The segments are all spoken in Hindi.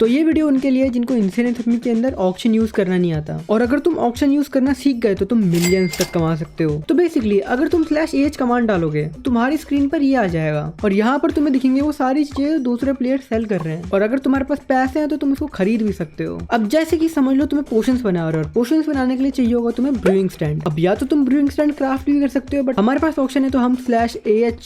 तो ये वीडियो उनके लिए जिनको इन्फिनिट के अंदर ऑक्शन यूज करना नहीं आता, और अगर तुम ऑक्शन यूज करना सीख गए तो तुम मिलियंस तक कमा सकते हो। तो बेसिकली अगर तुम /ah कमांड डालोगे तुम्हारी स्क्रीन पर ये आ जाएगा और यहाँ पर तुम्हें दिखेंगे वो सारी चीजें दूसरे प्लेयर सेल कर रहे हैं, और अगर तुम्हारे पास पैसे हैं तो तुम इसको खरीद भी सकते हो। अब जैसे कि समझ लो तुम्हें पोशंस बना रहे हो, और पोशंस बनाने के लिए चाहिए होगा तुम्हें ब्रूइंग स्टैंड। अब या तो तुम ब्रूइंग स्टैंड क्राफ्ट भी कर सकते हो, बट हमारे पास ऑप्शन है तो हम /ah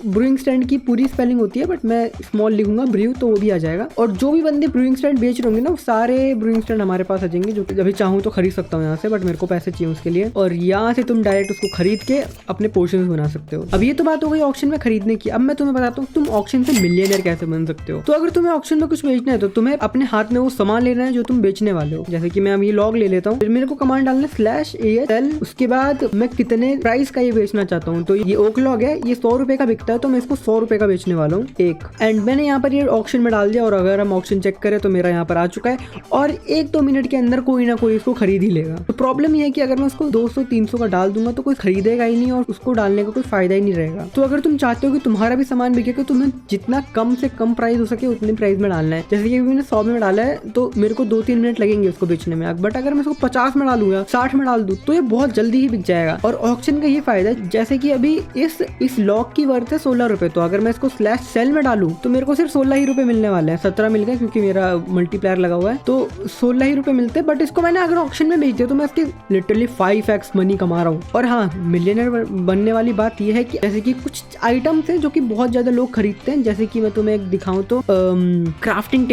ब्रूइंग स्टैंड की पूरी स्पेलिंग होती है, बट मैं स्मॉल लिखूंगा ब्रू तो वो भी आ जाएगा। और जो भी बंदे ब्रूइंग स्टैंड बेच रहे होंगे ना वो सारे ब्रूइंग स्टैंड हमारे पास आ जाएंगे, जो अभी चाहूँ तो खरीद सकता हूँ यहाँ से, बट मेरे को पैसे चाहिए उसके लिए, और यहाँ से तुम डायरेक्ट उसको खरीद के अपने पोर्शंस बना सकते हो। अब ये तो बात हो गई ऑक्शन में खरीदने की। अब मैं तुम्हें बताता हूँ तुम ऑक्शन से मिलियनर कैसे बन सकते हो। तो अगर तुम्हें ऑक्शन में कुछ बेचना है तो तुम्हें अपने हाथ में वो सामान लेना है जो तुम बेचने वाले हो। जैसे कि मैं अब ये लॉग ले लेता हूँ, फिर मेरे को कमांड डालना है /ASL, उसके बाद मैं कितने प्राइस का ये बेचना चाहता हूँ। तो ये ओक लॉग है, ये 100 रुपए का बिकता है, तो मैं इसको 100 रुपए का बेचने वाला हूँ एक। एंड मैंने यहाँ पर ये ऑक्शन में डाल दिया, और अगर हम ऑक्शन चेक करें तो मेरा यहाँ पर आ चुका है, और 1-2 मिनट के अंदर कोई ना कोई इसको खरीद ही लेगा। तो प्रॉब्लम ये है कि अगर मैं उसको 200-300 का डाल दूंगा तो कोई खरीदेगा ही नहीं, और उसको डालने का कोई फायदा ही नहीं रहेगा। तो अगर तुम चाहते हो कि तुम्हारा भी सामान बिके तो तुम्हें जितना कम से कम प्राइस हो सके उतने प्राइस में डालना है। जैसे कि मैंने 100 में डाला है तो मेरे को 2-3 मिनट लगेंगे उसको बेचने में, बट अगर मैं उसको 50 में डालू या 60 में डाल दूं तो ये बहुत जल्दी ही बिक जाएगा। और ऑक्शन का ये फायदा है, जैसे कि अभी इस लॉक की वर्थ है 16 रुपए, तो अगर मैं इसको /सेल में डालूं तो मेरे को सिर्फ 16 ही रुपए मिलने वाले हैं। 17 मिल गए क्योंकि मेरा मल्टीप्लायर लगा हुआ है, तो 16 ही रुपए मिलते हैं। बट इसको मैंने अगर ऑक्शन में बेच दिया तो मैं इसकी लिटरली 5x मनी कमा रहा हूँ। और हाँ, मिलियनर बनने वाली बात यह है कि जैसे कि कुछ आइटम्स है जो कि बहुत ज्यादा लोग खरीदते हैं। जैसे कि मैं तुम्हें एक दिखाऊं तो क्राफ्टिंग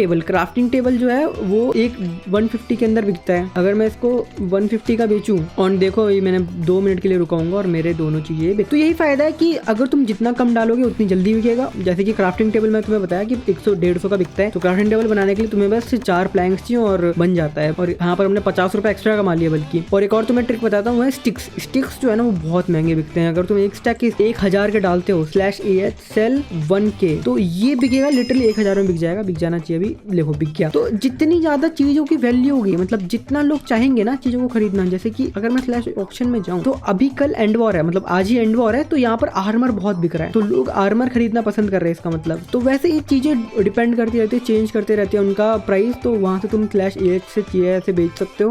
टेबल जो है वो एक 150 के अंदर बिकता है। अगर मैं इसको 150 का बेचूं, और देखो ये मैंने 2 मिनट के लिए रुकाऊंगा और मेरे दोनों चीजें, तो यही फायदा है कि अगर तुम जितना कम डालोगे उतनी जल्दी बिकेगा। जैसे कि क्राफ्टिंग टेबल मैं तुम्हें बताया कि 100-150 का बिकता है, तो क्राफ्टिंग टेबल बनाने के लिए तुम्हें बस 4 प्लैंक्स चाहिए और बन जाता है। और यहाँ पर हमने 50 रुपए एक्स्ट्रा कमा लिया बल्कि। और एक और तुम्हें ट्रिक बताता हूँ, स्टिक्स जो है ना वो बहुत महंगे बिकते हैं। अगर तुम एक स्टैक 1000 के डालते हो /ASL 1K तो ये बिकेगा लिटरली 1000 में बिक जाएगा। बिक जाना चाहिए, अभी देखो बिक गया। तो जितनी ज्यादा चीजों की वैल्यू होगी, मतलब जितना लोग चाहेंगे ना चीजों को खरीदना, जैसे कि अगर मैं /ऑक्शन में जाऊँ तो अभी कल एंड वॉर है, मतलब आज ही एंड वॉर है, तो यहाँ पर आर्मर बहुत बिक रहा है, तो लोग आर्मर खरीदना पसंद कर रहे हैं इसका मतलब। तो वैसे ये चीजें डिपेंड करती रहती है, चेंज करते रहते हैं उनका प्राइस, तो वहां से तुम /ASL से बेच सकते हो।